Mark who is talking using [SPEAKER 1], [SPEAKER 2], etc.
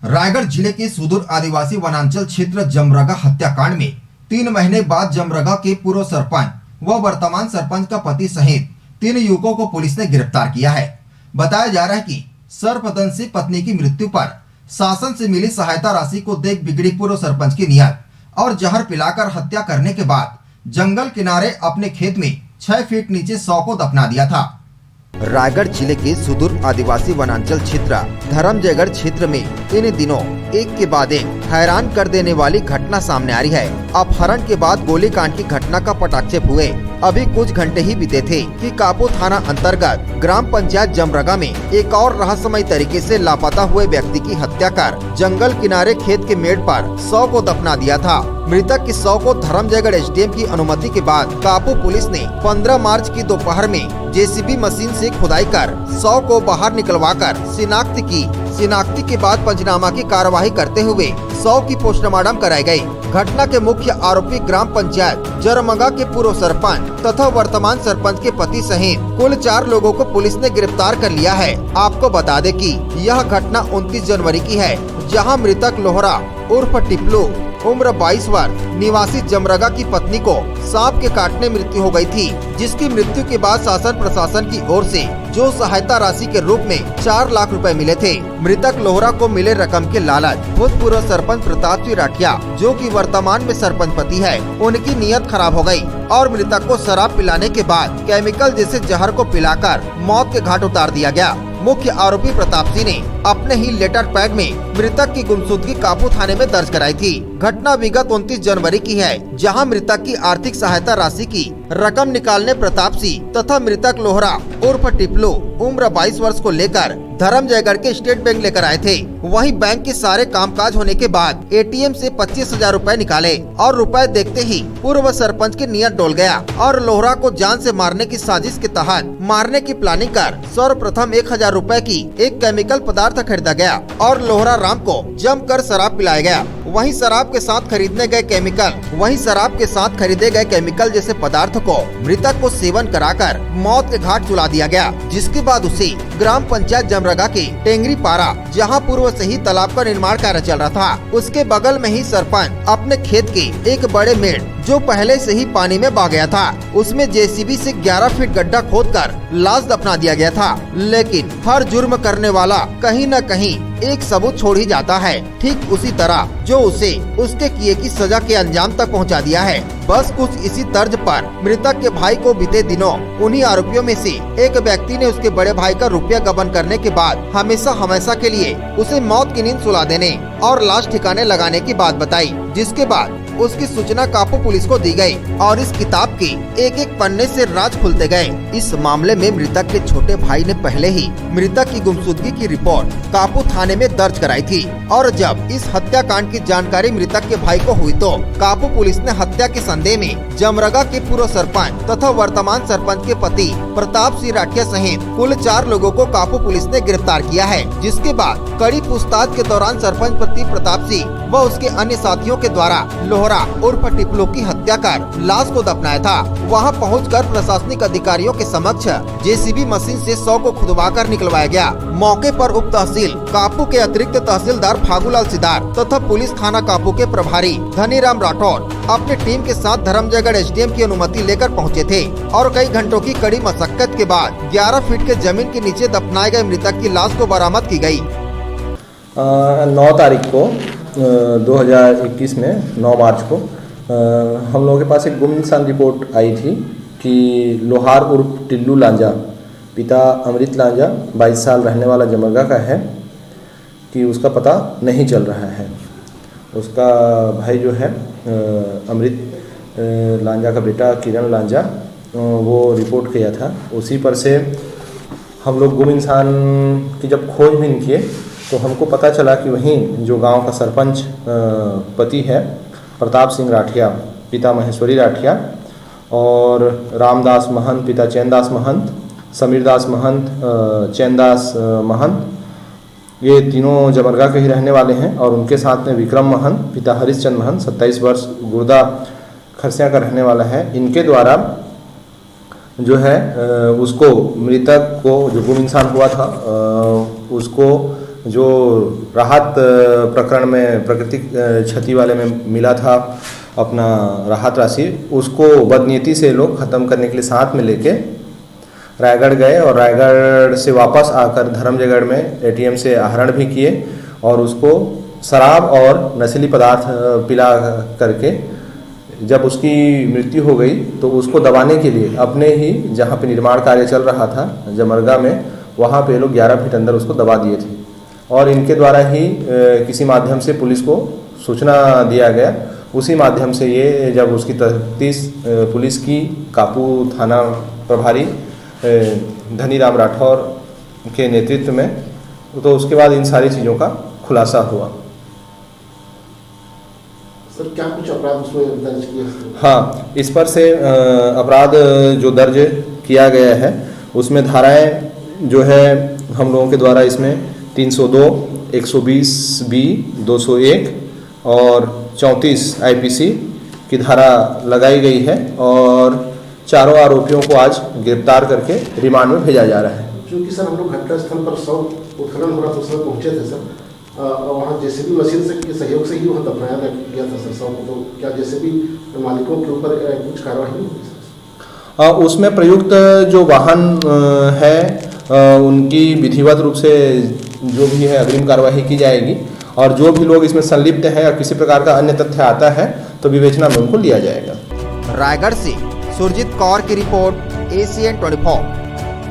[SPEAKER 1] रायगढ़ जिले के सुदूर आदिवासी वनांचल क्षेत्र जमरगा हत्याकांड में 3 महीने बाद जमरगा के पूर्व सरपंच व वर्तमान सरपंच का पति सहित 3 युवकों को पुलिस ने गिरफ्तार किया है। बताया जा रहा है कि सर्पदंश से पत्नी की मृत्यु पर शासन से मिली सहायता राशि को देख बिगड़ी पूर्व सरपंच की नीयत और जहर पिलाकर हत्या करने के बाद जंगल किनारे अपने खेत में 6 फीट नीचे शव को दफना दिया था। रायगढ़ जिले के सुदूर आदिवासी वनांचल क्षेत्र धर्मजयगढ़ क्षेत्र में इन दिनों एक के बाद एक हैरान कर देने वाली घटना सामने आ रही है। अपहरण के बाद गोलीकांड की घटना का पटाक्षेप हुए अभी कुछ घंटे ही बीते थे कि कापू थाना अंतर्गत ग्राम पंचायत जमरगा में एक और रहस्यमय तरीके से लापता हुए व्यक्ति की हत्या कर जंगल किनारे खेत के मेड़ पर शव को दफना दिया था। मृतक के शव को धर्मजयगढ़ एसडीएम की अनुमति के बाद कापू पुलिस ने 15 मार्च की दोपहर में जेसीबी मशीन से खुदाई कर शव को बाहर निकलवाकर शिनाख्ती के बाद पंचनामा की कार्यवाही करते हुए शव की पोस्टमार्टम कराई गई। घटना के मुख्य आरोपी ग्राम पंचायत जमरगा के पूर्व सरपंच तथा वर्तमान सरपंच के पति सहित कुल 4 लोगों को पुलिस ने गिरफ्तार कर लिया है। आपको बता दें कि यह घटना 29 जनवरी की है, जहां मृतक लोहरा उर्फ टिप्लू उम्र 22 वर्ष निवासी जमरगा की पत्नी को सांप के काटने मृत्यु हो गई थी, जिसकी मृत्यु के बाद शासन प्रशासन की ओर से जो सहायता राशि के रूप में 4 लाख रुपए मिले थे। मृतक लोहरा को मिले रकम के लालच भूतपूर्व सरपंच प्रताप सिंह राठिया, जो कि वर्तमान में सरपंच पति है, उनकी नीयत खराब हो गई और मृतक को शराब पिलाने के बाद केमिकल जैसे जहर को पिलाकर मौत के घाट उतार दिया गया। मुख्य आरोपी प्रताप सिंह ने अपने ही लेटर पैड में मृतक की गुमशुदगी कापू थाने में दर्ज कराई थी। घटना विगत 29 जनवरी की है, जहां मृतक की आर्थिक सहायता राशि की रकम निकालने प्रताप सिंह तथा मृतक लोहरा उर्फ टिप्लू उम्र 22 वर्ष को लेकर धर्मजयगढ़ के स्टेट बैंक लेकर आए थे। वहीं बैंक के सारे कामकाज होने के बाद एटीएम से 25,000 रुपए निकाले और रुपए देखते ही पूर्व सरपंच की नीयत डोल गया और लोहरा को जान से मारने की साजिश के तहत मारने की प्लानिंग कर सर्वप्रथम 1,000 रुपए की एक केमिकल पदार्थ खरीदा गया और लोहरा राम को जमकर शराब पिलाया गया। वहीं शराब के साथ खरीदे गए केमिकल जैसे पदार्थ को मृतक को सेवन कराकर मौत के घाट चुला दिया गया, जिसके बाद उसे ग्राम पंचायत जमरगा के टेंगरी पारा, जहां पूर्व से ही तालाब का निर्माण कार्य चल रहा था, उसके बगल में ही सरपंच अपने खेत के एक बड़े मेड़ जो पहले से ही पानी में बह गया था, उसमें जेसीबी से 11 फीट गड्ढा खोदकर लाश दफना दिया गया था। लेकिन हर जुर्म करने वाला कहीं न कहीं एक सबूत छोड़ ही जाता है, ठीक उसी तरह जो उसे उसके किए की सजा के अंजाम तक पहुंचा दिया है। बस कुछ इसी तर्ज पर मृतक के भाई को बीते दिनों उन्हीं आरोपियों में से एक व्यक्ति ने उसके बड़े भाई का रुपया गबन करने के बाद हमेशा के लिए उसे मौत की नींद सुला देने और लाश ठिकाने लगाने की बात बताई, जिसके बाद उसकी सूचना कापू पुलिस को दी गई और इस किताब के एक पन्ने से राज खुलते गए। इस मामले में मृतक के छोटे भाई ने पहले ही मृतक की गुमशुदगी की रिपोर्ट कापू थाने में दर्ज कराई थी और जब इस हत्याकांड की जानकारी मृतक के भाई को हुई तो कापू पुलिस ने हत्या के संदेह में जमरगा के पूर्व सरपंच तथा वर्तमान सरपंच के पति प्रताप सिंह राठिया सहित कुल 4 लोगों को कापू पुलिस ने गिरफ्तार किया है, जिसके बाद कड़ी पूछताछ के दौरान सरपंच पति प्रताप सिंह व उसके अन्य साथियों के द्वारा लोहरा उर्फ टिप्लू की हत्या कर लाश को दफनाया था। वहां पहुंचकर प्रशासनिक अधिकारियों के समक्ष जेसीबी मशीन से शव को खुदवाकर निकलवाया गया। मौके पर उप तहसील कापू के अतिरिक्त तहसीलदार फागुलाल सिदार तथा पुलिस थाना कापू के प्रभारी धनीराम राठौर अपनी टीम के साथ धर्मजयगढ़ एसडीएम की अनुमति लेकर पहुंचे थे और कई घंटों की कड़ी मशक्कत के बाद 11 फीट के जमीन के नीचे दफनाए गए मृतक की लाश को बरामद की गई।
[SPEAKER 2] 9 तारीख को 2021 में 9 मार्च को हम लोगों के पास एक गुमनिशान रिपोर्ट आई थी कि लोहार उर्फ टिल्लू लांजा, पिता अमृत लांजा 22 साल रहने वाला जमरगा का है, कि उसका पता नहीं चल रहा है। उसका भाई जो है अमृत लांजा का बेटा किरण लांजा, वो रिपोर्ट किया था। उसी पर से हम लोग गुम इंसान की जब खोजबीन किए तो हमको पता चला कि वहीं जो गांव का सरपंच पति है प्रताप सिंह राठिया, पिता महेश्वरी राठिया, और रामदास महंत पिता चैनदास महंत, समीरदास महंत चैनदास महंत, ये तीनों जमरगा के ही रहने वाले हैं। और उनके साथ में विक्रम महंत पिता हरिश्चंद्र महंत 27 वर्ष गुर्दा खरसिया का रहने वाला है। इनके द्वारा जो है उसको मृतक को जो गुम इंसान हुआ था उसको जो राहत प्रकरण में प्राकृतिक क्षति वाले में मिला था अपना राहत राशि, उसको बदनीयती से लोग ख़त्म करने के लिए साथ में लेके रायगढ़ गए और रायगढ़ से वापस आकर धर्मजयगढ़ में एटीएम से आहरण भी किए और उसको शराब और नशीली पदार्थ पिला करके जब उसकी मृत्यु हो गई तो उसको दबाने के लिए अपने ही जहाँ पे निर्माण कार्य चल रहा था जमरगा में, वहाँ पे लोग 11 फीट अंदर उसको दबा दिए थे और इनके द्वारा ही किसी माध्यम से पुलिस को सूचना दिया गया। उसी माध्यम से ये जब उसकी तफ्तीश पुलिस की कापू थाना प्रभारी धनीराम राठौर के नेतृत्व में, तो उसके बाद इन सारी चीज़ों का खुलासा हुआ।
[SPEAKER 3] सर क्या कुछ अपराध उसमें दर्ज किए?
[SPEAKER 2] हाँ, इस पर से अपराध जो दर्ज किया गया है उसमें धाराएं जो है हम लोगों के द्वारा इसमें 302, 120B, 201 और 34 IPC की धारा लगाई गई है और चारों आरोपियों को आज गिरफ्तार करके रिमांड में भेजा जा रहा है।
[SPEAKER 3] क्योंकि सर हम लोग घटनास्थल पर शव उत्खनन हो रहा था उस समय पहुँचे थे सर, वहाँ जेसीबी मशीन से के सहयोग से ही वहाँ दफनाया गया था सर शव को, तो क्या जेसीबी मालिकों के ऊपर कुछ कार्रवाई हुई सर?
[SPEAKER 2] उसमें प्रयुक्त जो वाहन है उनकी विधिवत रूप से जो भी है अग्रिम कार्रवाई की जाएगी और जो भी लोग इसमें संलिप्त है या किसी प्रकार का अन्य तथ्य आता है तो विवेचना में उनको लिया जाएगा।
[SPEAKER 1] रायगढ़ से सुरजीत कौर की रिपोर्ट, ACN 24।